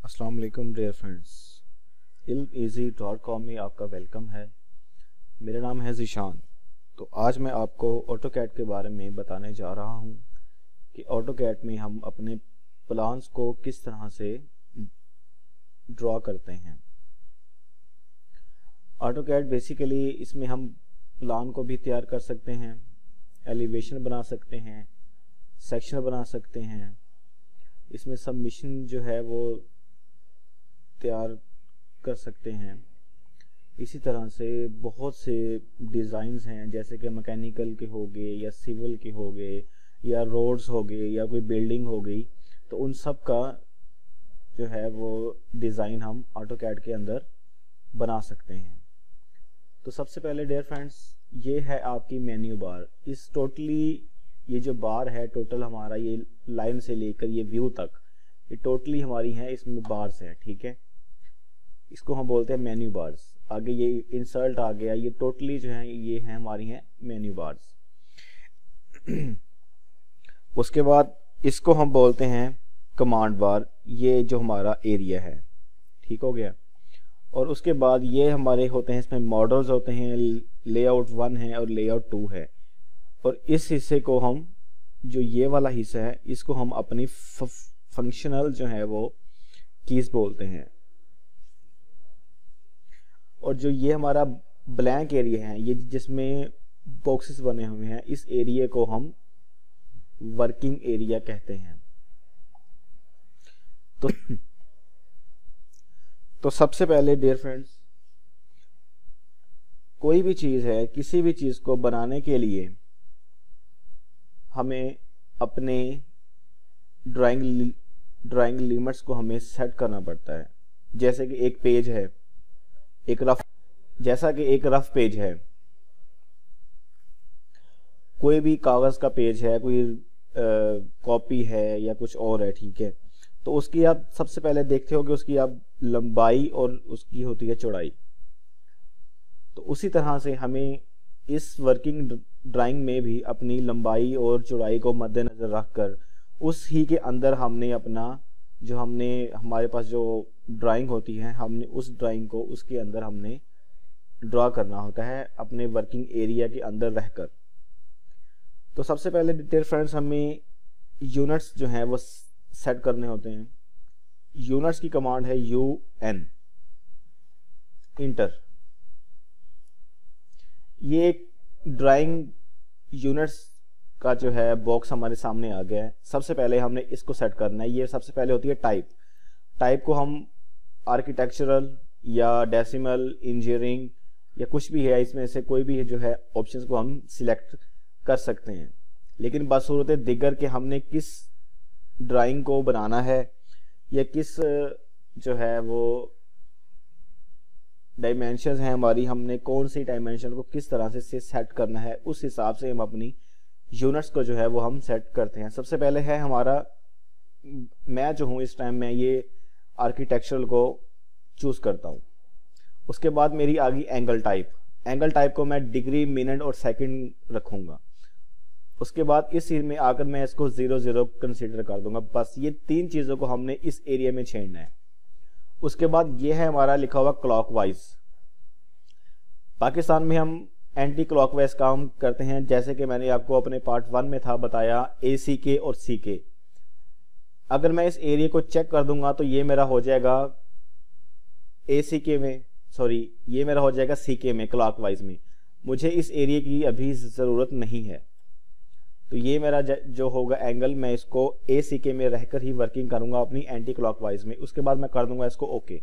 अस्सलाम वालेकुम dear friends, ilmeasy.com में आपका वेलकम है। मेरा नाम है ज़ीशान। तो आज मैं आपको ऑटोकैड के बारे में बताने जा रहा हूँ कि ऑटोकैड में हम अपने प्लान्स को किस तरह से ड्रॉ करते हैं। ऑटोकैड बेसिकली इसमें हम प्लान को भी तैयार कर सकते हैं, एलिवेशन बना सकते हैं, सेक्शन बना सकते हैं, इसमें सबमिशन जो है वो तैयार कर सकते हैं। इसी तरह से बहुत से डिज़ाइंस हैं, जैसे कि मैकेनिकल के हो गए या सिविल के हो गए या रोड्स हो गए या कोई बिल्डिंग हो गई। तो उन सब का जो है वो डिज़ाइन हम ऑटोकैड के अंदर बना सकते हैं। तो सबसे पहले डियर फ्रेंड्स, ये है आपकी मेन्यू बार। इस टोटली ये जो बार है, टोटल हमारा ये लाइन से लेकर ये व्यू तक, ये टोटली हमारी है, इसमें बार्स हैं, ठीक है। इसको हम बोलते हैं मेन्यू बार्स। आगे ये इंसर्ट आ गया, ये टोटली जो है ये है हमारी हैं मेन्यू बार्स। उसके बाद इसको हम बोलते हैं कमांड बार, ये जो हमारा एरिया है, ठीक हो गया। और उसके बाद ये हमारे होते हैं, इसमें मॉडल्स होते हैं, लेआउट 1 है और लेआउट 2 है। और इस हिस्से को हम, जो ये वाला हिस्सा है, इसको हम अपनी फंक्शनल जो है वो कीज बोलते हैं। और जो ये हमारा ब्लैंक एरिया है, ये जिसमें बॉक्सेस बने हुए हैं, इस एरिया को हम वर्किंग एरिया कहते हैं। तो सबसे पहले डियर फ्रेंड्स, कोई भी चीज़ है, किसी भी चीज़ को बनाने के लिए हमें अपने ड्राइंग लिमिट्स को हमें सेट करना पड़ता है। जैसे कि एक पेज है, एक रफ पेज है, कोई भी कागज का पेज है, कोई कॉपी है या कुछ और है, ठीक है। तो उसकी आप सबसे पहले देखते हो कि उसकी आप लंबाई और उसकी होती है चौड़ाई। तो उसी तरह से हमें इस वर्किंग ड्राइंग में भी अपनी लंबाई और चौड़ाई को मद्देनजर रखकर उस ही के अंदर हमने अपना जो हमारे पास जो ड्राइंग होती है, हमने उस ड्राइंग को उसके अंदर हमने ड्रॉ करना होता है, अपने वर्किंग एरिया के अंदर रहकर। तो सबसे पहले डियर फ्रेंड्स, हमें यूनिट्स जो हैं वो सेट करने होते हैं। यूनिट्स की कमांड है UN, इंटर। ये एक ड्राइंग यूनिट्स का जो है बॉक्स हमारे सामने आ गया है। सबसे पहले हमने इसको सेट करना है। ये सबसे पहले होती है टाइप को हम आर्किटेक्चरल या डेसिमल, इंजीनियरिंग या कुछ भी है, इसमें से कोई भी जो है ऑप्शंस को हम सिलेक्ट कर सकते हैं। लेकिन बसूरत दिगर के हमने किस ड्राइंग को बनाना है या किस जो है वो डायमेंशंस हैं हमारी, हमने कौन सी डायमेंशन को किस तरह से सेट करना है, उस हिसाब से हम अपनी यूनिट्स को जो है वो हम सेट करते हैं। सबसे पहले है हमारा, मैं जो हूँ इस टाइम में ये आर्किटेक्चरल को चूज करता हूँ। उसके बाद मेरी आ गई एंगल टाइप को मैं डिग्री, मिनट और सेकंड रखूंगा। उसके बाद इस चीज में आकर मैं इसको 00 कंसीडर कर दूंगा। बस ये 3 चीजों को हमने इस एरिया में छेड़ना है। उसके बाद ये है हमारा लिखा हुआ क्लॉकवाइज। पाकिस्तान में हम एंटी क्लॉकवाइज काम करते हैं, जैसे कि मैंने आपको अपने पार्ट 1 में था बताया, ACK और CK। अगर मैं इस एरिया को चेक कर दूंगा तो ये मेरा हो जाएगा ये मेरा हो जाएगा CK में, क्लॉकवाइज में। मुझे इस एरिया की अभी ज़रूरत नहीं है। तो ये मेरा जो होगा एंगल, मैं इसको ACK में रहकर ही वर्किंग करूंगा अपनी एंटी क्लॉकवाइज में। उसके बाद मैं कर दूंगा इसको ओके।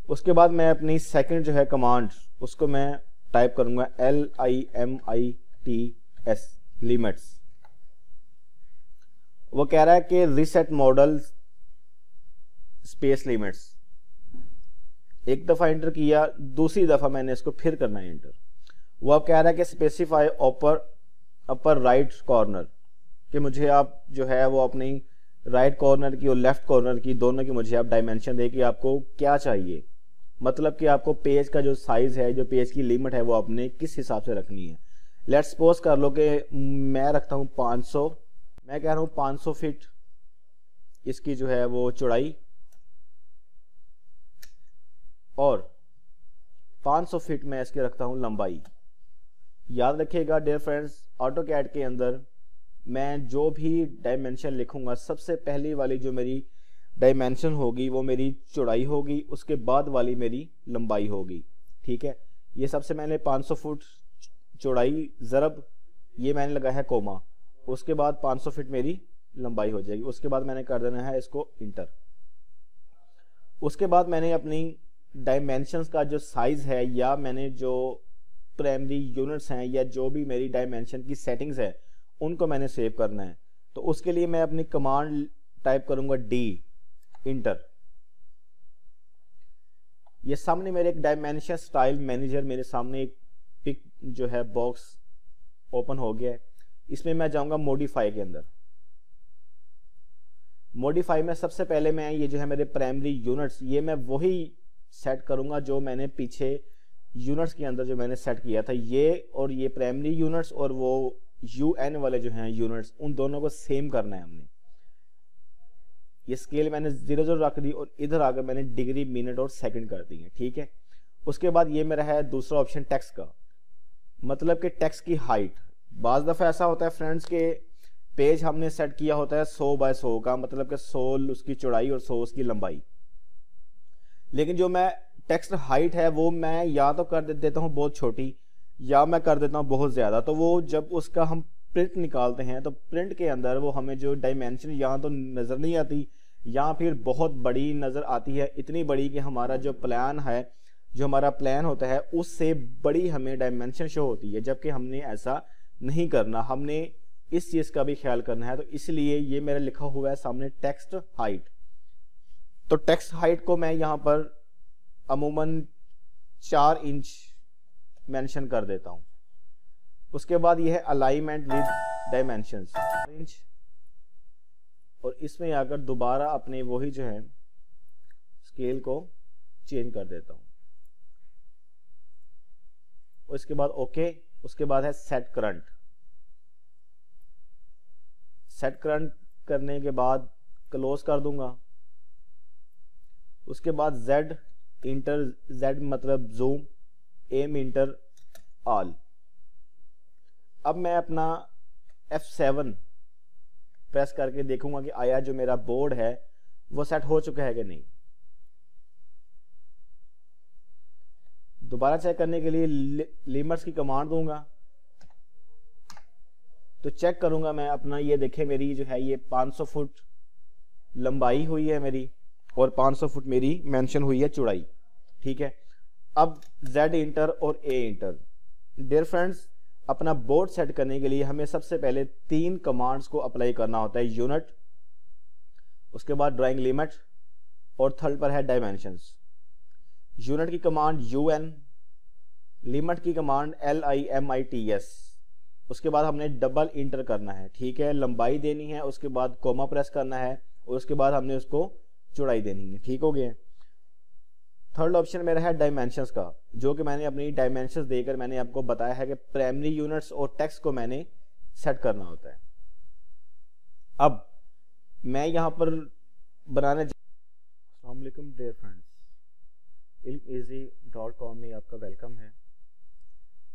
उसके बाद मैं अपनी सेकंड जो है कमांड, उसको मैं टाइप करूंगा LIMITS, लिमिट्स। वो कह रहा है कि रीसेट मॉडल स्पेस लिमिट्स। एक दफा एंटर किया, दूसरी दफा मैंने इसको फिर करना है एंटर। वो अब कह रहा है कि स्पेसिफाई अपर राइट कॉर्नर, कि मुझे आप जो है वो अपनी राइट कॉर्नर की और लेफ्ट कॉर्नर की दोनों की मुझे आप डायमेंशन दे कि आपको क्या चाहिए। मतलब कि आपको पेज का जो साइज है, जो पेज की लिमिट है, वो आपने किस हिसाब से रखनी है। लेट्स सपोज कर लो कि मैं रखता हूँ 500, मैं कह रहा हूँ 500 फीट इसकी जो है वो चौड़ाई और 500 फीट में इसके रखता हूं लंबाई। याद रखिएगा डियर फ्रेंड्स, ऑटोकैड के अंदर मैं जो भी डायमेंशन लिखूंगा, सबसे पहली वाली जो मेरी डायमेंशन होगी वो मेरी चौड़ाई होगी, उसके बाद वाली मेरी लंबाई होगी। ठीक है, ये सबसे मैंने 500 फुट चौड़ाई ज़रब ये मैंने लगाया है कोमा, उसके बाद 500 फीट मेरी लंबाई हो जाएगी। उसके बाद मैंने कर देना है इसको इंटर। उसके बाद मैंने अपनी डायमेंशंस का जो साइज़ है या मैंने जो प्राइमरी यूनिट्स हैं या जो भी मेरी डायमेंशन की सेटिंग्स है उनको मैंने सेव करना है। तो उसके लिए मैं अपनी कमांड टाइप करूंगा डी, इंटर। ये सामने मेरे एक डायमेंशन स्टाइल मैनेजर मेरे सामने एक पिक जो है बॉक्स ओपन हो गया है। इसमें मैं जाऊंगा मॉडिफाई के अंदर। मॉडिफाई में सबसे पहले मैं ये जो है मेरे प्राइमरी यूनिट्स ये मैं वही सेट करूंगा जो मैंने पीछे यूनिट्स के अंदर जो मैंने सेट किया था। ये और ये प्राइमरी यूनिट्स और वो UN वाले जो हैं यूनिट्स, उन दोनों को सेम करना है हमने। ये स्केल मैंने 0 रख दी और इधर आकर मैंने डिग्री, मिनट और सेकंड कर दी है। ठीक है, उसके बाद ये मेरा है दूसरा ऑप्शन टेक्स्ट का, मतलब कि टेक्स्ट की हाइट। बाज दफ़ा ऐसा होता है फ्रेंड्स के पेज हमने सेट किया होता है 100 बाय 100 का, मतलब कि 100 उसकी चौड़ाई और 100 उसकी लंबाई, लेकिन जो मैं टेक्स्ट हाइट है वो मैं या तो कर देता हूँ बहुत छोटी या मैं कर देता हूँ बहुत ज़्यादा। तो वो जब उसका हम प्रिंट निकालते हैं तो प्रिंट के अंदर वो हमें जो डायमेंशन यहाँ तो नज़र नहीं आती या फिर बहुत बड़ी नज़र आती है, इतनी बड़ी कि हमारा जो प्लान है, जो हमारा प्लान होता है उससे बड़ी हमें डायमेंशन शो होती है, जबकि हमने ऐसा नहीं करना। हमने इस चीज़ का भी ख्याल करना है। तो इसलिए ये मेरा लिखा हुआ है सामने टेक्स्ट हाइट। तो टेक्स्ट हाइट को मैं यहाँ पर अमूमन 4 इंच मेंशन कर देता हूँ। उसके बाद ये है अलाइनमेंट विद डायमेंशंस, इंच, और इसमें आकर दोबारा अपने वही जो है स्केल को चेंज कर देता हूँ। उसके बाद ओके, उसके बाद है सेट करंट। सेट करंट करने के बाद क्लोज कर दूंगा। उसके बाद Z इंटर, Z मतलब जूम, एम इंटर ऑल। अब मैं अपना F7 प्रेस करके देखूंगा कि आया जो मेरा बोर्ड है वो सेट हो चुका है कि नहीं। दोबारा चेक करने के लिए लिमिट्स की कमांड दूंगा तो चेक करूंगा मैं अपना, ये देखें मेरी जो है ये 500 फुट लंबाई हुई है मेरी और 500 फुट मेरी मेंशन हुई है चौड़ाई। ठीक है, अब Z इंटर और A इंटर। डियर फ्रेंड्स, अपना बोर्ड सेट करने के लिए हमें सबसे पहले 3 कमांड्स को अप्लाई करना होता है, यूनिट, उसके बाद ड्राइंग लिमिट और थर्ड पर है डायमेंशंस। यूनिट की कमांड UN, लिमिट की कमांड LIMITS। उसके बाद हमने डबल इंटर करना है। ठीक है, लंबाई देनी है, उसके बाद कोमा प्रेस करना है और उसके बाद हमने उसको चौड़ाई देनी है। ठीक हो गया। थर्ड ऑप्शन मेरा है डायमेंशंस का, जो कि मैंने अपनी डायमेंशंस देकर मैंने आपको बताया है कि प्राइमरी यूनिट्स और टेक्स्ट को मैंने सेट करना होता है। अब मैं यहाँ पर बनाने अस्सलाम वालेकुम डियर फ्रेंड्स, ilmeasy.com में आपका वेलकम है।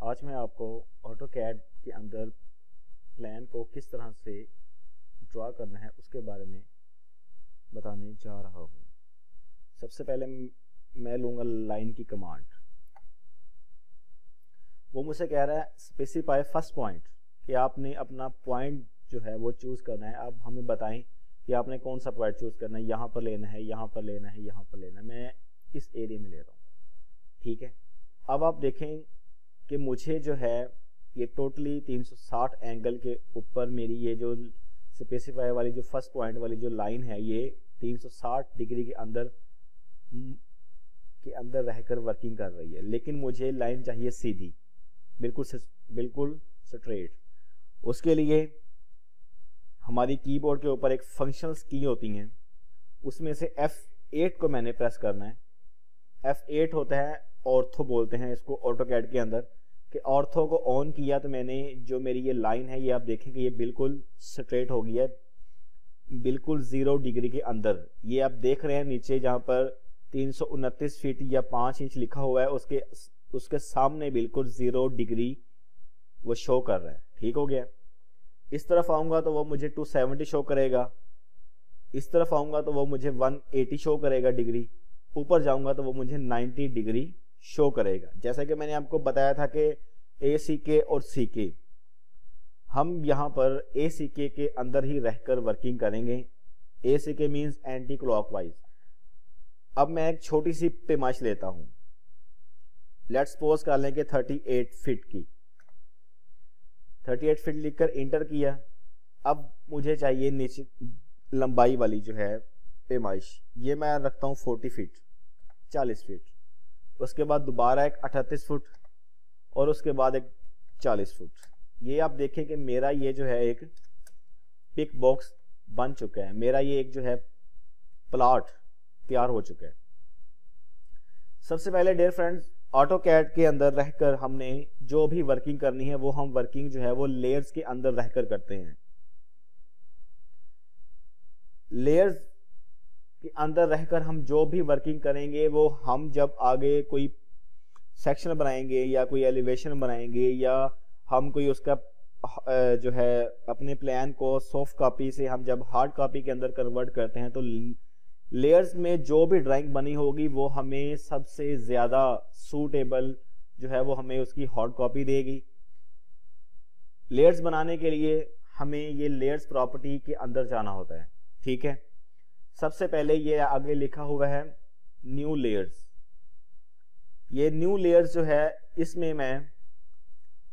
आज मैं आपको ऑटोकैड के अंदर प्लान को किस तरह से ड्रा करना है उसके बारे में बताने जा रहा हूँ। सबसे पहले मैं लूँगा लाइन की कमांड। वो मुझसे कह रहा है स्पेसिफाई फर्स्ट पॉइंट, कि आपने अपना पॉइंट जो है वो चूज़ करना है। आप हमें बताएं कि आपने कौन सा पॉइंट चूज़ करना है, यहाँ पर लेना है, यहाँ पर लेना है, यहाँ पर लेना है। मैं इस एरिया में ले रहा हूँ। ठीक है, अब आप देखें कि मुझे जो है ये टोटली 360 एंगल के ऊपर मेरी ये जो स्पेसिफाई वाली जो फर्स्ट पॉइंट वाली जो लाइन है ये 360 डिग्री के अंदर रहकर वर्किंग कर रही है, लेकिन मुझे लाइन चाहिए सीधी, बिल्कुल स्ट्रेट। उसके लिए हमारी कीबोर्ड के ऊपर एक फंक्शनल्स की होती हैं, उसमें से F8 को मैंने प्रेस करना है। F8 होता है ऑर्थो बोलते हैं इसको ऑटोकैड के अंदर, कि ऑर्थो को ऑन किया तो मैंने जो मेरी ये लाइन है ये आप देखें कि ये बिल्कुल स्ट्रेट हो गई है। बिल्कुल 0 डिग्री के अंदर। ये आप देख रहे हैं नीचे जहाँ पर 329 फीट या 5 इंच लिखा हुआ है, उसके सामने बिल्कुल 0 डिग्री वो शो कर रहा है। ठीक हो गया। इस तरफ आऊंगा तो वो मुझे 270 शो करेगा, इस तरफ आऊंगा तो वो मुझे 180 शो करेगा डिग्री, ऊपर जाऊंगा तो वो मुझे 90 डिग्री शो करेगा। जैसा कि मैंने आपको बताया था कि ACK और CK, हम यहाँ पर ACK के अंदर ही रहकर वर्किंग करेंगे। ACK means anti clockwise. अब मैं एक छोटी सी पैमाइश लेता हूँ, लेट्स सपोज कर लें कि 38 फीट की। 38 फीट लिखकर इंटर किया। अब मुझे चाहिए नीचे लंबाई वाली जो है पैमाइश, ये मैं रखता हूँ 40 फीट, 40 फीट। उसके बाद दोबारा एक 38 फुट और उसके बाद एक 40 फुट। ये आप देखें कि मेरा ये जो है एक पिक बॉक्स बन चुका है, मेरा ये एक जो है प्लॉट तैयार हो चुका है। सबसे पहले डियर फ्रेंड्स, ऑटोकैड के अंदर रहकर हमने जो भी वर्किंग करनी है वो हम वर्किंग जो है वो लेयर्स के अंदर रहकर करते हैं। लेयर्स के अंदर रहकर हम जो भी वर्किंग करेंगे वो हम जब आगे कोई सेक्शन बनाएंगे या कोई एलिवेशन बनाएंगे या हम कोई उसका जो है अपने प्लान को सॉफ्ट कॉपी से हम जब हार्ड कॉपी के अंदर कन्वर्ट करते हैं तो लेयर्स में जो भी ड्राइंग बनी होगी वो हमें सबसे ज्यादा सूटेबल जो है वो हमें उसकी हार्ड कॉपी देगी। लेयर्स बनाने के लिए हमें ये लेयर्स प्रॉपर्टी के अंदर जाना होता है। ठीक है, सबसे पहले ये आगे लिखा हुआ है न्यू लेयर्स। ये न्यू लेयर्स जो है इसमें मैं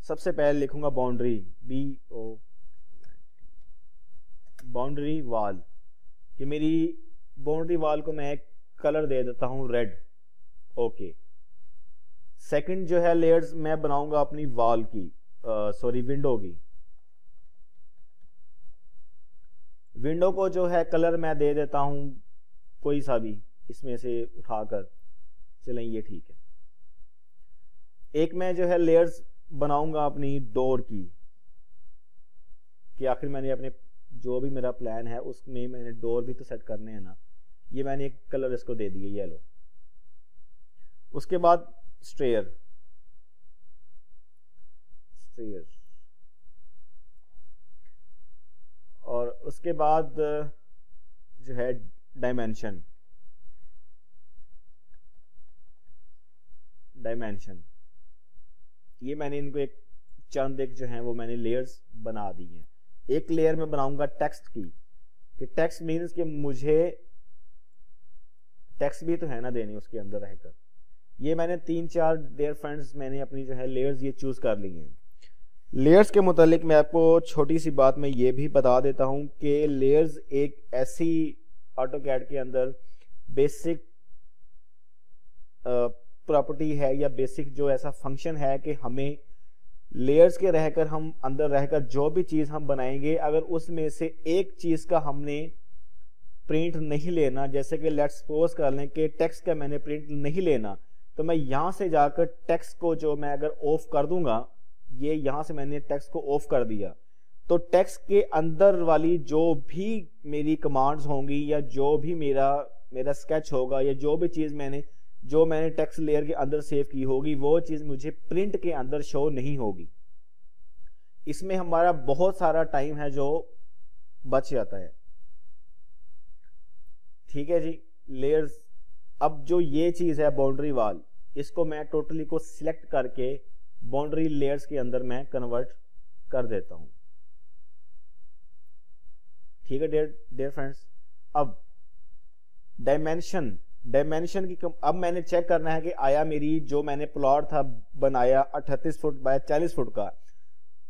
सबसे पहले लिखूंगा बाउंड्री, BO, बाउंड्री वाल, कि मेरी बाउंड्री वाल को मैं एक कलर दे देता हूं रेड। ओके। सेकंड जो है लेयर्स मैं बनाऊंगा अपनी वॉल की, विंडो की। विंडो को जो है कलर मैं दे देता हूं कोई सा भी इसमें से उठाकर, चलें ये ठीक है। एक मैं जो है लेयर्स बनाऊंगा अपनी डोर की, कि आखिर मैंने अपने जो भी मेरा प्लान है उसमें मैंने डोर भी तो सेट करने हैं ना। ये मैंने एक कलर इसको दे दिया येलो। उसके बाद स्टेयर, और उसके बाद जो है डायमेंशन, ये मैंने इनको एक चंद एक जो है वो मैंने लेयर्स बना दी हैं। एक लेयर में बनाऊंगा टेक्स्ट की, कि टेक्स्ट मीन्स कि मुझे टेक्स्ट भी तो है ना देनी उसके अंदर रहकर। ये मैंने 3-4 डियर फ्रेंड्स मैंने अपनी जो है लेयर्स ये चूज कर ली हैं। लेयर्स के मुतालिक मैं आपको छोटी सी बात मैं ये भी बता देता हूं कि लेयर्स एक ऐसी ऑटोकैड के अंदर बेसिक प्रॉपर्टी है या बेसिक जो ऐसा फंक्शन है कि हमें लेयर्स के रहकर हम अंदर रहकर जो भी चीज हम बनाएंगे अगर उसमें से एक चीज का हमने प्रिंट नहीं लेना, जैसे कि लेट्स सपोज कर लें कि टेक्स्ट का मैंने प्रिंट नहीं लेना, तो मैं यहां से जाकर टेक्स्ट को जो मैं अगर ऑफ कर दूंगा, ये यहां से मैंने टेक्स्ट को ऑफ कर दिया, तो टेक्स्ट के अंदर वाली जो भी मेरी कमांड्स होंगी या जो भी मेरा स्केच होगा या जो भी चीज मैंने टेक्स्ट लेयर के अंदर सेव की होगी वो चीज मुझे प्रिंट के अंदर शो नहीं होगी। इसमें हमारा बहुत सारा टाइम है जो बच जाता है। ठीक है जी। लेयर्स, अब जो ये चीज है बाउंड्री वाल, इसको मैं टोटली को सिलेक्ट करके बाउंड्री लेयर्स के अंदर मैं कन्वर्ट कर देता हूं। ठीक है डियर फ्रेंड्स। अब डायमेंशन की अब मैंने चेक करना है कि आया मेरी जो मैंने प्लॉट था बनाया 38 फुट बाय 40 फुट का,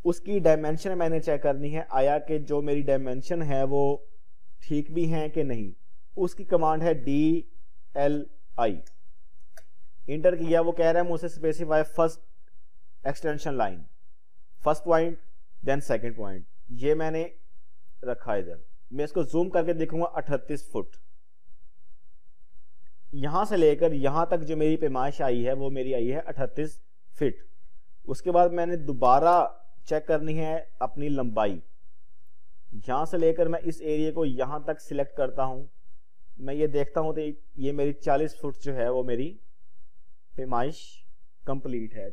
उसकी डायमेंशन मैंने चेक करनी है, आया कि जो मेरी डायमेंशन है वो ठीक भी है कि नहीं। उसकी कमांड है DLI। इंटर किया, वो कह रहा है मुझसे specify first extension line, first point then second point. ये मैंने रखा इधर। मैं इसको जूम करके देखूंगा 38 फुट। यहां से लेकर यहां तक जो मेरी पैमाइश आई है वो मेरी आई है 38 फीट। उसके बाद मैंने दोबारा चेक करनी है अपनी लंबाई। यहां से लेकर मैं इस एरिया को यहां तक सिलेक्ट करता हूं, मैं ये देखता हूं तो ये मेरी 40 फुट जो है वो मेरी पैमाइश कंप्लीट है।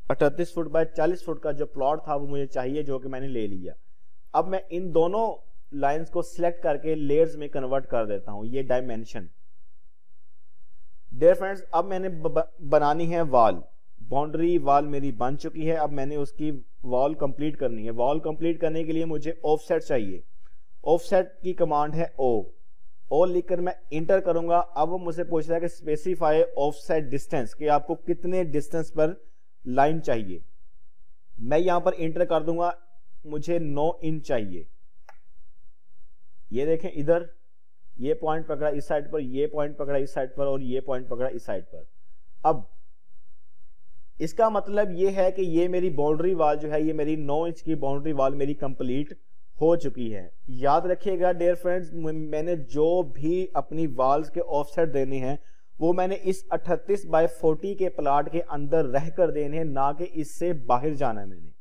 38 फुट बाय 40 फुट का जो प्लॉट था वो मुझे चाहिए, जो कि मैंने ले लिया। अब मैं इन दोनों लाइंस को सिलेक्ट करके लेयर्स में कन्वर्ट कर देता हूं, ये डायमेंशन। डियर फ्रेंड्स, अब मैंने बनानी है वॉल, बाउंड्री वॉल मेरी बन चुकी है। अब मैंने उसकी वॉल कंप्लीट करनी है। वॉल कंप्लीट करने के लिए मुझे ऑफसेट चाहिए। ऑफसेट की कमांड है ओ लिखकर मैं इंटर करूंगा। अब वो मुझसे पूछ रहा है कि स्पेसिफाई ऑफसेट डिस्टेंस, कि आपको कितने डिस्टेंस पर लाइन चाहिए। मैं यहां पर इंटर कर दूंगा, मुझे 9 इंच चाहिए। ये देखें, इधर ये पॉइंट पकड़ा इस साइड पर, ये पॉइंट पकड़ा इस साइड पर, और ये पॉइंट पकड़ा इस साइड पर। अब इसका मतलब ये है कि ये मेरी बाउंड्री वॉल जो है, ये मेरी 9 इंच की बाउंड्री वॉल मेरी कंप्लीट हो चुकी है। याद रखिएगा डियर फ्रेंड्स, मैंने जो भी अपनी वॉल्स के ऑफसेट देने हैं वो मैंने इस 38 बाय 40 के प्लाट के अंदर रहकर देने हैं, ना कि इससे बाहर जाना है मैंने।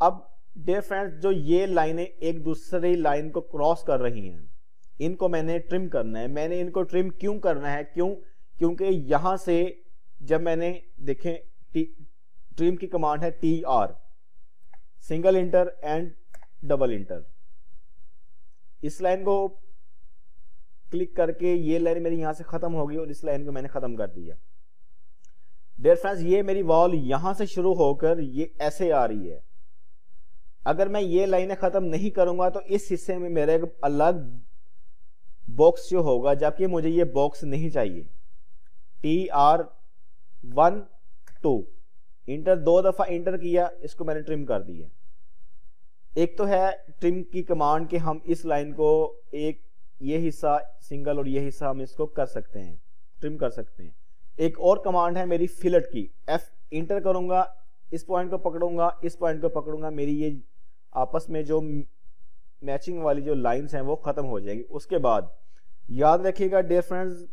अब डियर फ्रेंड्स, जो ये लाइनें एक दूसरी लाइन को क्रॉस कर रही हैं, इनको मैंने ट्रिम करना है। मैंने इनको ट्रिम क्यों करना है? क्योंकि यहां से जब मैंने देखें, ट्रिम की कमांड है TR, single inter and double inter. इस लाइन को क्लिक करके ये लाइन मेरी यहां से खत्म होगी और इस लाइन को मैंने खत्म कर दिया। डियर फ्रेंड्स, ये मेरी वॉल यहां से शुरू होकर ये ऐसे आ रही है। अगर मैं ये लाइनें खत्म नहीं करूंगा तो इस हिस्से में मेरा एक अलग बॉक्स जो होगा, जबकि मुझे ये बॉक्स नहीं चाहिए। TR 1 2 इंटर 2 दफा इंटर किया, इसको मैंने ट्रिम कर दिया। एक तो है ट्रिम की कमांड कि हम इस लाइन को एक ये हिस्सा सिंगल और ये हिस्सा हम इसको कर सकते हैं, ट्रिम कर सकते हैं। एक और कमांड है मेरी फिलेट की, F इंटर करूंगा, इस पॉइंट को पकड़ूंगा, इस पॉइंट को पकड़ूंगा, मेरी ये आपस में जो मैचिंग वाली जो लाइंस हैं वो खत्म हो जाएगी। उसके बाद याद रखिएगा डियर फ्रेंड्स,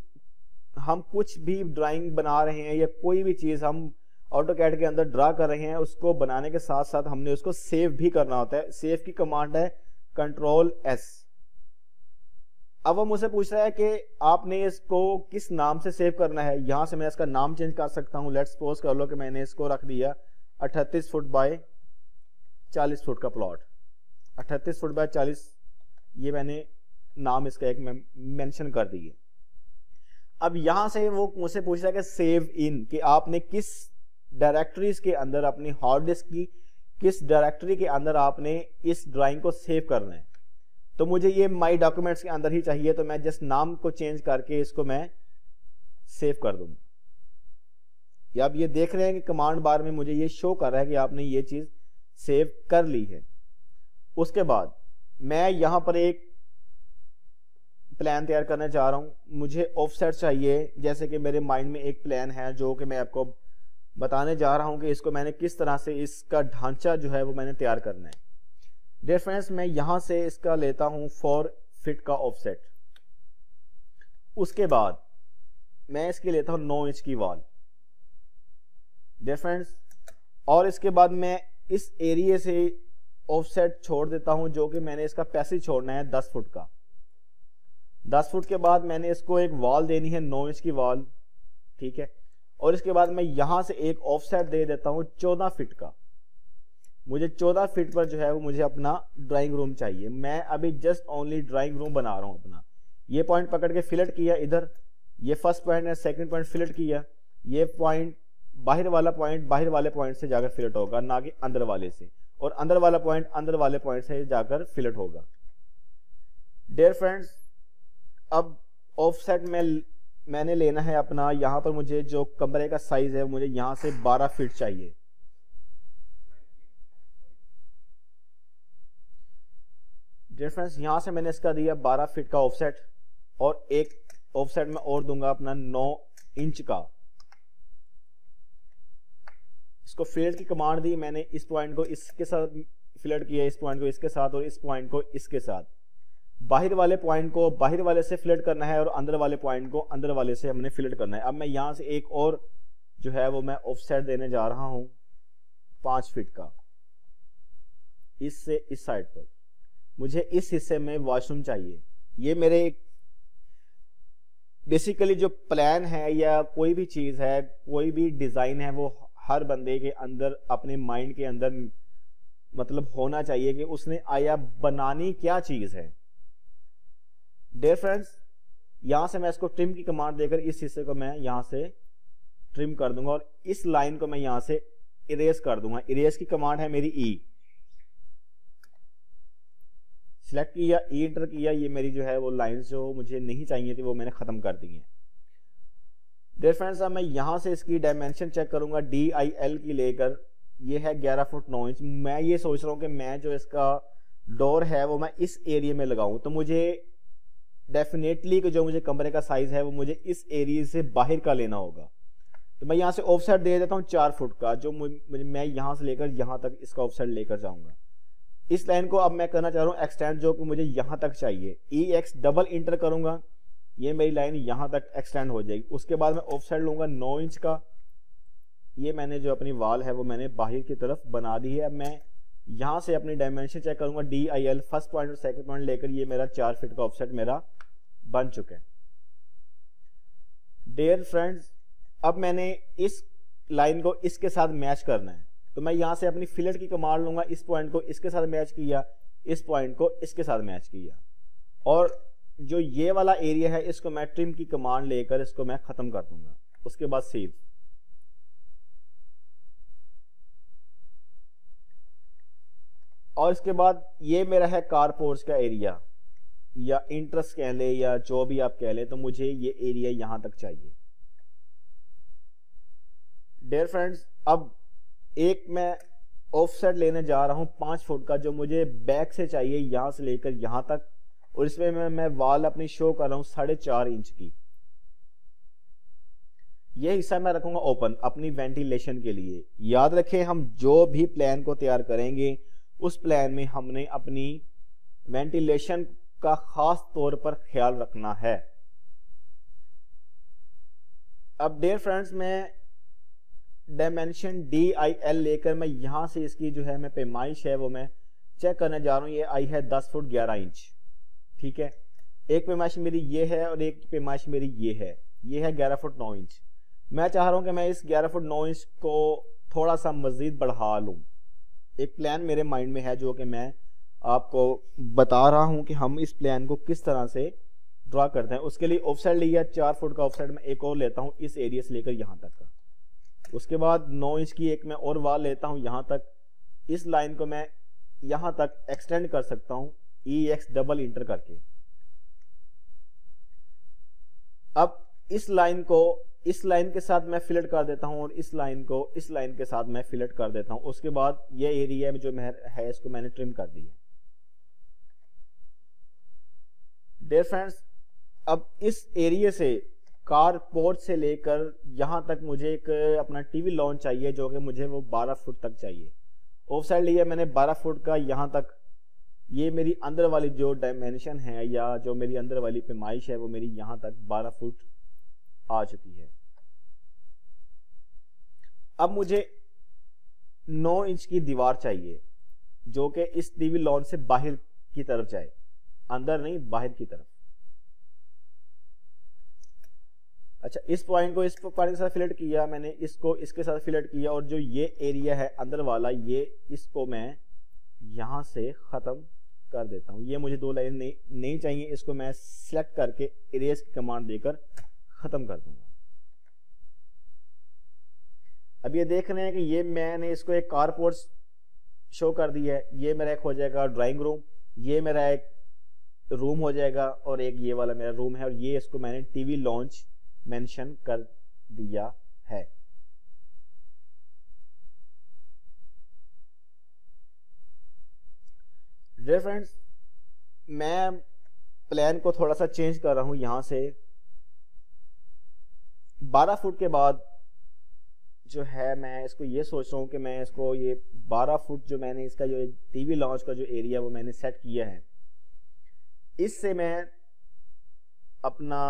हम कुछ भी ड्राइंग बना रहे हैं या कोई भी चीज हम ऑटोकैड के अंदर ड्रा कर रहे हैं, उसको बनाने के साथ साथ हमने उसको सेव भी करना होता है। सेव की कमांड है Ctrl+S। अब वो मुझसे पूछ रहा है कि आपने इसको किस नाम से सेव करना है। यहां से मैं इसका नाम चेंज कर सकता हूं। लेट्स सपोज कर लो कि मैंने इसको रख दिया 38 फुट बाय 40 फुट का प्लॉट। 38 फुट बाय 40, ये मैंने नाम इसका एक मेंशन कर दिए। अब यहां से वो मुझसे पूछ रहा है कि सेव इन, कि आपने किस डायरेक्टरीज के अंदर, अपनी हार्ड डिस्क की किस डायरेक्टरी के अंदर आपने इस ड्राइंग को सेव करना है। तो मुझे ये माई डॉक्यूमेंट्स के अंदर ही चाहिए, तो मैं जस्ट नाम को चेंज करके इसको मैं सेव कर दूंगा। या अब ये देख रहे हैं कि कमांड बार में मुझे ये शो कर रहा है कि आपने ये चीज सेव कर ली है। उसके बाद मैं यहां पर एक प्लान तैयार करना चाह रहा हूं। मुझे ऑफसेट चाहिए, जैसे कि मेरे माइंड में एक प्लान है जो कि मैं आपको बताने जा रहा हूं कि इसको मैंने किस तरह से, इसका ढांचा जो है वो मैंने तैयार करना है। डियर फ्रेंड्स, मैं यहां से इसका लेता हूं 4 फीट का ऑफसेट। उसके बाद मैं इसके लेता हूं 9 इंच की वॉल। डियर फ्रेंड्स, और इसके बाद मैं इस एरिया से ऑफसेट छोड़ देता हूं, जो कि मैंने इसका पैसेज छोड़ना है 10 फुट का। 10 फुट के बाद मैंने इसको एक वॉल देनी है 9 इंच की वॉल, ठीक है। और इसके बाद मैं यहां से एक ऑफसेट दे देता हूं 14 फीट का। मुझे 14 फीट पर जो है वो मुझे अपना ड्राइंग रूम चाहिए। मैं अभी जस्ट ओनली ड्राइंग रूम बना रहा हूं अपना। ये पॉइंट पकड़ के फिलेट किया, इधर ये फर्स्ट पॉइंट है, सेकंड पॉइंट फिलेट किया। ये पॉइंट बाहर वाला पॉइंट बाहर वाले पॉइंट से जाकर फिलेट होगा, ना कि अंदर वाले से, और अंदर वाला पॉइंट अंदर वाले पॉइंट से जाकर फिलेट होगा। डियर फ्रेंड्स, अब ऑफसेट में मैंने लेना है अपना, यहां पर मुझे जो कमरे का साइज है मुझे यहां से 12 फीट चाहिए। डियर फ्रेंड्स, यहां से मैंने इसका दिया 12 फीट का ऑफसेट, और एक ऑफसेट में और दूंगा अपना 9 इंच का। इसको फिलेट की कमांड दी मैंने, इस पॉइंट को इसके साथ फिलेट किया, इस पॉइंट को इसके साथ, और इस पॉइंट को इसके साथ। बाहर वाले पॉइंट को बाहर वाले से फिलेट करना है और अंदर वाले पॉइंट को अंदर वाले से हमने फिलेट करना है। अब मैं यहां से एक और जो है वो मैं ऑफसेट देने जा रहा हूं 5 फीट का। इससे इस साइड पर मुझे इस हिस्से में वॉशरूम चाहिए। ये मेरे बेसिकली जो प्लान है या कोई भी चीज़ है, कोई भी डिज़ाइन है, वो हर बंदे के अंदर, अपने माइंड के अंदर मतलब होना चाहिए कि उसने आया बनानी क्या चीज़ है। डियर फ्रेंड्स, यहां से मैं इसको ट्रिम की कमांड देकर इस हिस्से को मैं यहां से ट्रिम कर दूंगा और इस लाइन को मैं यहां से इरेज कर दूंगा। इरेज की कमांड है मेरी ई। सिलेक्ट किया, ई एंटर किया, ये मेरी जो है वो लाइंस जो मुझे नहीं चाहिए थी वो मैंने खत्म कर दी है। डियर फ्रेंड्स, अब मैं यहां से इसकी डायमेंशन चेक करूंगा DIL की लेकर, ये है 11 फुट 9 इंच। मैं ये सोच रहा हूं कि मैं जो इसका डोर है वो मैं इस एरिया में लगाऊं, तो मुझे डेफिनेटली जो मुझे कमरे का साइज है वो मुझे इस एरिया से बाहर का लेना होगा। तो मैं यहाँ से ऑफसेट दे देता हूँ 4 फुट का, जो मैं यहाँ से लेकर यहाँ तक इसका ऑफसेट लेकर जाऊंगा। इस लाइन को अब मैं करना चाह रहा हूँ एक्सटेंड, जो कि मुझे यहाँ तक चाहिए। EX डबल इंटर करूंगा, ये मेरी लाइन यहाँ तक एक्सटेंड हो जाएगी। उसके बाद मैं ऑफसेट लूंगा 9 इंच का। ये मैंने जो अपनी वॉल है वो मैंने बाहर की तरफ बना दी है। अब मैं यहाँ से अपनी डायमेंशन चेक करूंगा, DIL फर्स्ट पॉइंट और सेकंड पॉइंट लेकर, ये मेरा 4 फीट का ऑफसेट मेरा बन चुका है। डियर फ्रेंड्स, अब मैंने इस लाइन को इसके साथ मैच करना है, तो मैं यहां से अपनी फिलेट की कमांड लूंगा। इस पॉइंट को इसके साथ मैच किया, इस पॉइंट को इसके साथ मैच किया, और जो ये वाला एरिया है इसको मैं ट्रिम की कमांड लेकर इसको मैं खत्म कर दूंगा। उसके बाद सेव। और इसके बाद ये मेरा है कारपोर्ट्स का एरिया या इंटरेस्ट कह ले या जो भी आप कह ले, तो मुझे ये एरिया यहां तक चाहिए। डियर फ्रेंड्स, अब एक मैं ऑफसेट लेने जा रहा हूं 5 फुट का, जो मुझे बैक से चाहिए यहां से लेकर यहां तक, और इसमें मैं वॉल अपनी शो कर रहा हूं 4.5 इंच की। यह हिस्सा मैं रखूंगा ओपन अपनी वेंटिलेशन के लिए। याद रखें, हम जो भी प्लान को तैयार करेंगे उस प्लान में हमने अपनी वेंटिलेशन का खास तौर पर ख्याल रखना है। अब डियर फ्रेंड्स, मैं डायमेंशन DIL लेकर मैं यहां से इसकी जो है मैं पैमाइश है वो मैं चेक करने जा रहा हूं। ये आई है 10 फुट 11 इंच। ठीक है, एक पैमाइश मेरी ये है और एक पैमाइश मेरी ये है 11 फुट 9 इंच। मैं चाह रहा हूं कि मैं इस 11 फुट 9 इंच को थोड़ा सा मजीद बढ़ा लूं। एक प्लान मेरे माइंड में है जो कि मैं आपको बता रहा हूं कि हम इस प्लान को किस तरह से ड्रा करते हैं। उसके लिए ऑफसेट लिया 4 फुट का ऑफसेट, मैं एक और लेता हूं इस एरिया से लेकर यहां तक का। उसके बाद 9 इंच की एक मैं और वॉल लेता हूं यहां तक। इस लाइन को मैं यहां तक एक्सटेंड कर सकता हूं EX डबल इंटर करके। अब इस लाइन को इस लाइन के साथ मैं फिलेट कर देता हूं और इस लाइन को इस लाइन के साथ मैं फिलेट कर देता हूं। उसके बाद ये एरिया जो है इसको मैंने ट्रिम कर दिया। डियर फ्रेंड्स, अब इस एरिया से कार पोर्ट से लेकर यहां तक मुझे एक अपना टीवी लॉन्च चाहिए, जो कि मुझे वो 12 फुट तक चाहिए। ऑफ साइड लिया मैंने 12 फुट का यहां तक। ये मेरी अंदर वाली जो डायमेंशन है या जो मेरी अंदर वाली पैमाइश है वो मेरी यहां तक 12 फुट आ चुकी है। अब मुझे 9 इंच की दीवार चाहिए जो कि इस टीवी लॉन्च से बाहर की तरफ जाए, अंदर नहीं बाहर की तरफ। अच्छा, इस पॉइंट को इस पॉइंट के साथ फिलेट किया मैंने, इसको इसके साथ फिलेट किया, और जो ये एरिया है अंदर वाला ये इसको मैं यहां से खत्म कर देता हूं। ये मुझे 2 लाइन नहीं चाहिए, इसको मैं सिलेक्ट करके इरेज की कमांड देकर खत्म कर दूंगा। अब ये देख रहे हैं कि ये मैंने इसको एक कारपोर्ट शो कर दिया है। ये मेरा एक हो जाएगा ड्राइंग रूम, ये मेरा एक रूम हो जाएगा, और एक ये वाला मेरा रूम है, और ये इसको मैंने टीवी लॉन्च मेंशन कर दिया है। डियर फ्रेंड्स, मैं प्लान को थोड़ा सा चेंज कर रहा हूं। यहां से 12 फुट के बाद जो है मैं इसको ये सोच रहा हूं कि मैं इसको ये 12 फुट जो मैंने इसका जो टीवी लॉन्च का जो एरिया वो मैंने सेट किया है, इससे मैं अपना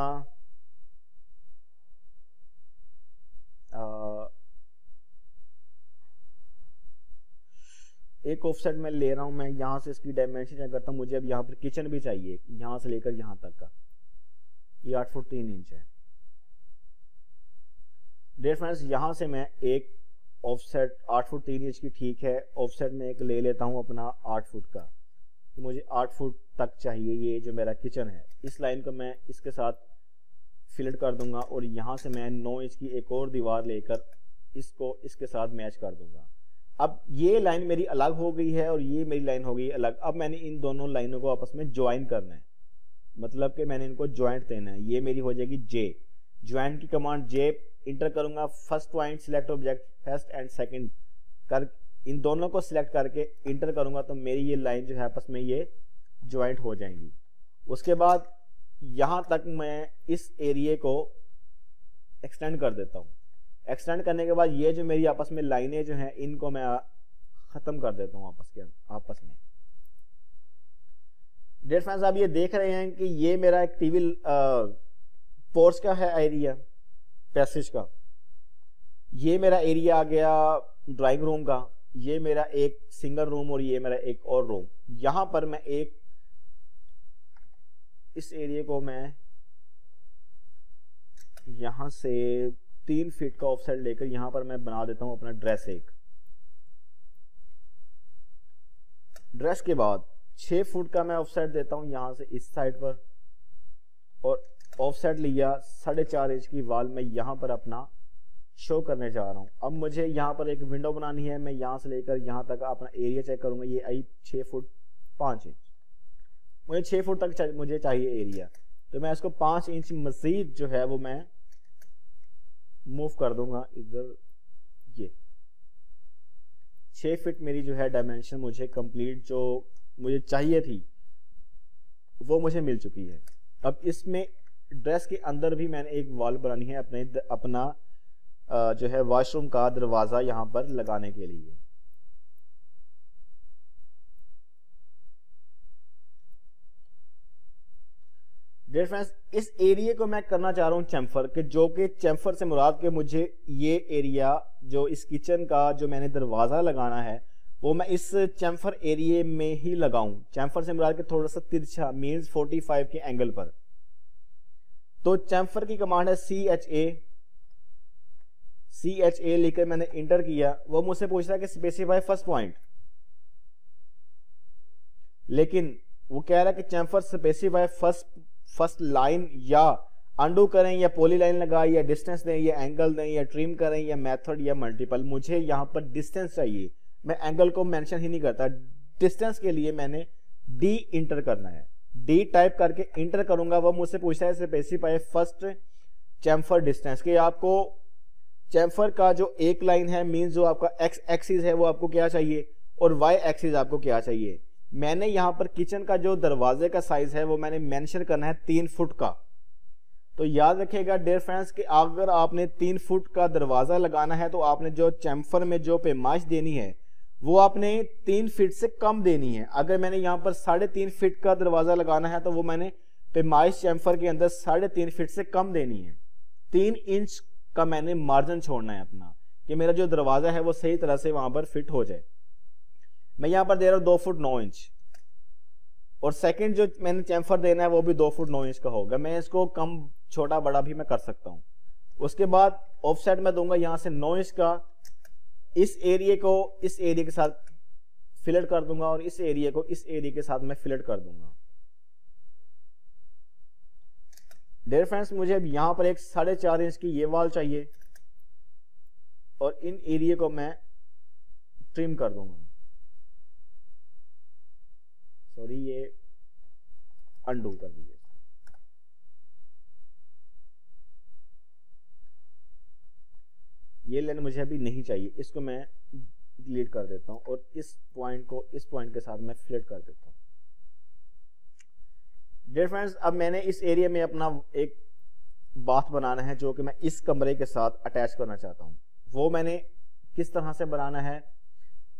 एक ऑफसेट मैं ले रहा हूं, मैं यहाँ से इसकी डायमेंशन चेक करता हूँ, मुझे अब यहाँ पर किचन भी चाहिए, यहाँ से लेकर यहाँ तक का, ये 8 फुट 3 इंच है। डियर फ्रेंड्स, यहाँ से मैं एक ऑफसेट 8 फुट 3 इंच की, ठीक है, ऑफसेट में एक ले लेता हूँ अपना 8 फुट का, तो मुझे 8 फुट तक चाहिए ये जो मेरा किचन है। इस लाइन को मैं इसके साथ फिलेट कर दूंगा और यहाँ से मैं 9 इंच की एक और दीवार लेकर इसको इसके साथ मैच कर दूंगा। अब ये लाइन मेरी अलग हो गई है और ये मेरी लाइन हो गई अलग। अब मैंने इन दोनों लाइनों को आपस में ज्वाइन करना है, मतलब कि मैंने इनको ज्वाइंट देना है। ये मेरी हो जाएगी जे, ज्वाइंट की कमांड जे इंटर करूंगा, first point select object first and second कर, इन दोनों को सिलेक्ट करके इंटर करूंगा तो मेरी ये लाइन जो है आपस में ये ज्वाइंट हो जाएंगी। उसके बाद यहां तक मैं इस एरिया को एक्सटेंड कर देता हूं। एक्सटेंड करने के बाद ये जो मेरी आपस में लाइनें जो हैं इनको मैं खत्म कर देता हूं आपस में। डियर फ्रेंड्स, आप ये देख रहे हैं कि ये मेरा एक टीवी पोर्च का है एरिया, पैसेज का, ये मेरा एरिया आ गया ड्राइंग रूम का, ये मेरा एक सिंगल रूम और ये मेरा एक और रूम। यहां पर मैं एक इस एरिया को मैं यहां से 3 फीट का ऑफसेट लेकर यहां पर मैं बना देता हूं अपना ड्रेस। एक ड्रेस के बाद 6 फुट का मैं ऑफसेट देता हूं यहां से इस साइड पर, और ऑफसेट लिया 4.5 इंच की वाल मैं यहां पर अपना शो करने जा रहा हूं। अब मुझे यहां पर एक विंडो बनानी है, मैं यहां से लेकर यहां तक अपना एरिया चेक करूंगा, ये आई 6 फुट 5 इंच, मुझे 6 फुट तक मुझे चाहिए एरिया, तो मैं इसको 5 इंच मजीद जो है वो मैं मूव कर दूंगा इधर। ये 6 फीट मेरी जो है डायमेंशन मुझे कंप्लीट जो मुझे चाहिए थी वो मुझे मिल चुकी है। अब इसमें ड्रेस के अंदर भी मैंने एक वॉल बनानी है अपना जो है वॉशरूम का दरवाजा यहां पर लगाने के लिए। डियर फ्रेंड्स, इस एरिया को मैं करना चाह रहा हूं चैम्फर के, जो कि चैम्फर से मुराद के मुझे ये एरिया जो इस किचन का जो मैंने दरवाजा लगाना है वो मैं इस चैम्फर एरिया में ही लगाऊं। चैम्फर से मुराद के थोड़ा सा तिरछा मींस 45 के एंगल पर। तो चैम्फर की कमांड है CHA लेकर मैंने इंटर किया, वो मुझसे पूछ रहा है कि स्पेसिफाई फर्स्ट पॉइंट, लेकिन वो कह रहा है कि चैम्फर स्पेसिफाई फर्स्ट लाइन, या अंडू करें या पॉली लाइन लगाएं या डिस्टेंस दें या एंगल दें या ट्रिम करें या मेथड या मल्टीपल। मुझे यहाँ पर डिस्टेंस चाहिए, मैं एंगल को मेंशन ही नहीं करता। डिस्टेंस के लिए मैंने डी इंटर करना है, डी टाइप करके इंटर करूंगा, वो मुझसे पूछता है स्पेसिफाई फर्स्ट चैम्फर डिस्टेंस, कि आपको चैम्फर का जो एक लाइन है मींस जो आपका एक्स एक्सिस है वो आपको क्या चाहिए और वाई एक्सिस आपको क्या चाहिए। मैंने यहां पर किचन का जो दरवाजे का साइज है वो मैंने मेंशन करना है 3 फुट का। तो याद रखिएगा डियर फ्रेंड्स कि अगर आपने 3 फुट का दरवाजा लगाना है तो आपने जो चैम्फर में जो पैमाइश देनी है वो आपने 3 फीट से कम देनी है। अगर मैंने यहाँ पर 3.5 फीट का दरवाजा लगाना है तो वो मैंने पैमाइश चैम्फर के अंदर 3.5 फीट से कम देनी है। 3 इंच का मैंने मार्जिन छोड़ना है अपना, कि मेरा जो दरवाजा है वो सही तरह से वहां पर फिट हो जाए। मैं यहां पर दे रहा हूं 2 फुट 9 इंच, और सेकंड जो मैंने चैम्फर देना है वो भी 2 फुट 9 इंच का होगा। मैं इसको कम छोटा बड़ा भी मैं कर सकता हूं। उसके बाद ऑफसेट में दूंगा यहां से 9 इंच का, इस एरिया को इस एरिया के साथ फिलेट कर दूंगा और इस एरिया को इस एरिया के साथ मैं फिलेट कर दूंगा। डियर फ्रेंड्स, मुझे अब यहां पर एक 4.5 इंच की ये वॉल चाहिए और इन एरिया को मैं ट्रिम कर दूंगा। सॉरी, ये अंडू कर दीजिए। ये लाइन मुझे अभी नहीं चाहिए, इसको मैं डिलीट कर देता हूं और इस पॉइंट को इस पॉइंट के साथ मैं फिलेट कर देता हूं। डियर फ्रेंड्स, अब मैंने इस एरिया में अपना एक बाथ बनाना है जो कि मैं इस कमरे के साथ अटैच करना चाहता हूं। वो मैंने किस तरह से बनाना है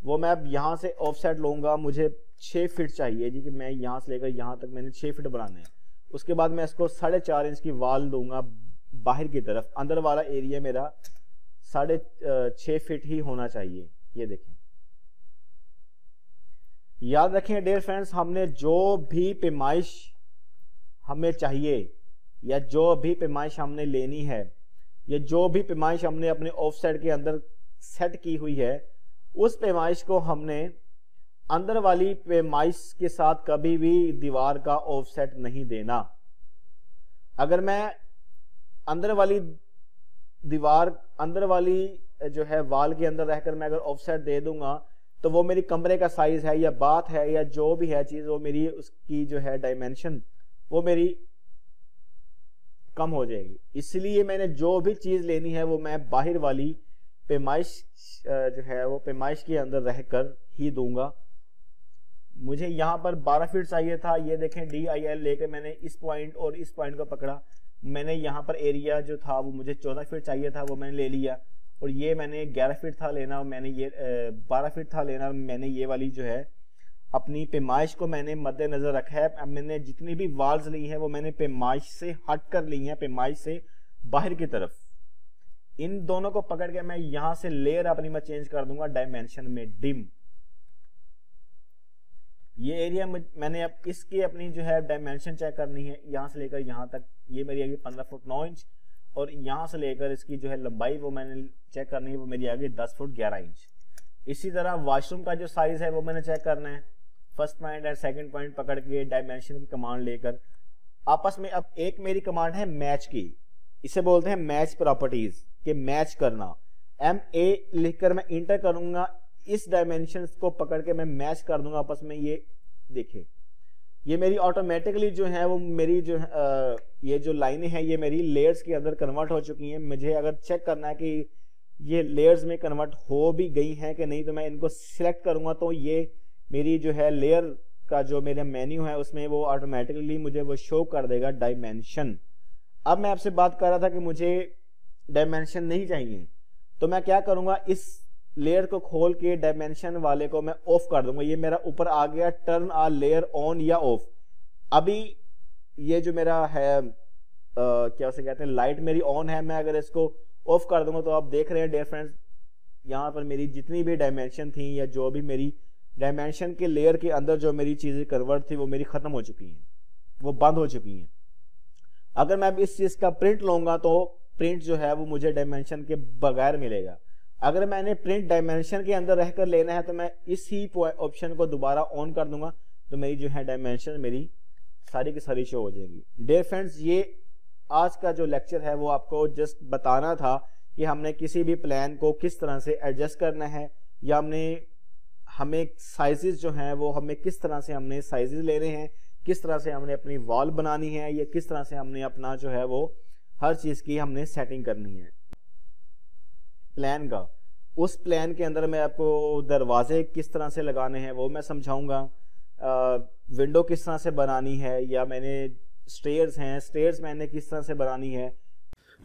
वो मैं अब यहां से ऑफसेट लूंगा। मुझे 6 फीट चाहिए जी, कि मैं यहां से लेकर यहां तक मैंने 6 फीट बनाना है। उसके बाद मैं इसको 4.5 इंच की वॉल दूंगा बाहर की तरफ। अंदर वाला एरिया मेरा 6.5 फीट ही होना चाहिए। ये देखें, याद रखें डियर फ्रेंड्स, हमने जो भी पैमाइश हमें चाहिए या जो भी पैमाइश हमने लेनी है या जो भी पैमाइश हमने अपने ऑफसेट के अंदर सेट की हुई है, उस पैमाइश को हमने अंदर वाली पैमाइश के साथ कभी भी दीवार का ऑफसेट नहीं देना। अगर मैं अंदर वाली दीवार, अंदर वाली जो है वाल के अंदर रहकर मैं अगर ऑफसेट दे दूंगा तो वो मेरी कमरे का साइज है या बात है या जो भी है चीज, वो मेरी उसकी जो है डायमेंशन वो मेरी कम हो जाएगी। इसलिए मैंने जो भी चीज लेनी है वो मैं बाहर वाली पैमाइश जो है वो पैमाइश के अंदर रहकर ही दूंगा। मुझे यहाँ पर 12 फीट चाहिए था, ये देखें DIL लेकर मैंने इस पॉइंट और इस पॉइंट को पकड़ा। मैंने यहाँ पर एरिया जो था वो मुझे 14 फीट चाहिए था, वो मैंने ले लिया। और ये मैंने 11 फीट था लेना, मैंने ये 12 फीट था लेना, मैंने ये वाली जो है अपनी पैमाइश को मैंने मद्देनजर रखा है। अब मैंने जितनी भी वाल्स ली हैं वो मैंने पैमाइश से हट कर ली हैं, पैमाइश से बाहर की तरफ। इन दोनों को पकड़ के मैं यहां से लेयर अपनी मैं चेंज कर दूंगा डायमेंशन में डिम। ये एरिया मैंने अब इसकी अपनी जो है डायमेंशन चेक करनी है, यहां से लेकर यहां तक ये मेरी आ गई 15 फुट 9 इंच, और यहां से लेकर इसकी जो है लंबाई वो मैंने चेक करनी है, वो मेरी आ गई 10 फुट 11 इंच। इसी तरह वॉशरूम का जो साइज है वो मैंने चेक करना है, फर्स्ट पॉइंट और सेकंड पॉइंट पकड़ के डायमेंशन की कमांड लेकर आपस में। अब एक मेरी कमांड है मैच की, इसे बोलते हैं मैच प्रॉपर्टीज के मैच करना। MA लिखकर मैं इंटर करूंगा, इस डायमेंशन को पकड़ के मैं मैच कर दूंगा आपस में। ये देखिए ये मेरी ऑटोमेटिकली जो है वो मेरी जो ये जो लाइनें हैं ये मेरी लेयर्स के अंदर कन्वर्ट हो चुकी हैं। मुझे अगर चेक करना है कि ये लेयर्स में कन्वर्ट हो भी गई हैं कि नहीं, तो मैं इनको सिलेक्ट करूंगा तो ये मेरी जो है लेयर का जो मेरा मेन्यू है उसमें वो ऑटोमेटिकली मुझे वो शो कर देगा डायमेंशन। अब मैं आपसे बात कर रहा था कि मुझे डायमेंशन नहीं चाहिए, तो मैं क्या करूंगा, इस लेयर को खोल के डायमेंशन वाले को मैं ऑफ कर दूंगा। ये मेरा ऊपर आ गया टर्न आ लेयर ऑन या ऑफ। अभी ये जो मेरा है क्या उसे कहते हैं लाइट मेरी ऑन है, मैं अगर इसको ऑफ कर दूंगा तो आप देख रहे हैं डियर फ्रेंड्स यहाँ पर मेरी जितनी भी डायमेंशन थी या जो भी मेरी डायमेंशन के लेयर के अंदर जो मेरी चीजें कन्वर्ट थी वो मेरी खत्म हो चुकी हैं, वो बंद हो चुकी हैं। अगर मैं इस चीज का प्रिंट लूंगा तो प्रिंट जो है वो मुझे डायमेंशन के बगैर मिलेगा। अगर मैंने प्रिंट डायमेंशन के अंदर रहकर लेना है तो मैं इसी ऑप्शन को दोबारा ऑन कर दूंगा तो मेरी जो है डायमेंशन मेरी सारी की सारी शो हो जाएगी। डियर फ्रेंड्स, ये आज का जो लेक्चर है वो आपको जस्ट बताना था कि हमने किसी भी प्लान को किस तरह से एडजस्ट करना है, या हमें साइजेस जो हैं वो हमें किस तरह से हमने साइजेस लेने हैं, किस तरह से हमने अपनी वॉल बनानी है, या किस तरह से हमने अपना जो है वो हर चीज की हमने सेटिंग करनी है प्लान का। उस प्लान के अंदर मैं आपको दरवाजे किस तरह से लगाने हैं वो मैं समझाऊंगा, विंडो किस तरह से बनानी है, या मैंने स्टेयर्स हैं स्टेयर्स मैंने किस तरह से बनानी है।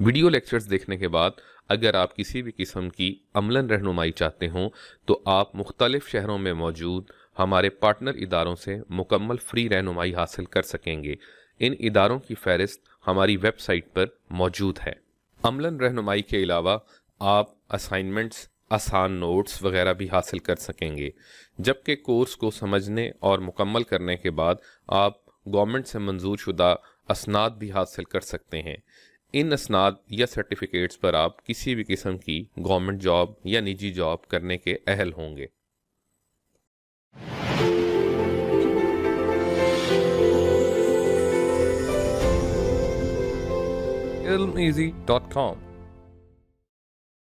वीडियो लेक्चर्स देखने के बाद अगर आप किसी भी किस्म की अमलन रहनुमाई चाहते हों तो आप मुख्तलिफ शहरों में मौजूद हमारे पार्टनर इदारों से मुकम्मल फ्री रहनुमाई हासिल कर सकेंगे। इन इदारों की फहरिस्त हमारी वेबसाइट पर मौजूद है। अमलन रहनुमाई के अलावा आप असाइनमेंट्स, आसान नोट्स वगैरह भी हासिल कर सकेंगे, जबकि कोर्स को समझने और मुकम्मल करने के बाद आप गवर्नमेंट से मंजूर शुदा असनाद भी हासिल कर सकते हैं। इन असनाद या सर्टिफिकेट्स पर आप किसी भी किस्म की गवर्नमेंट जॉब या निजी जॉब करने के अहल होंगे। ilmeasy.com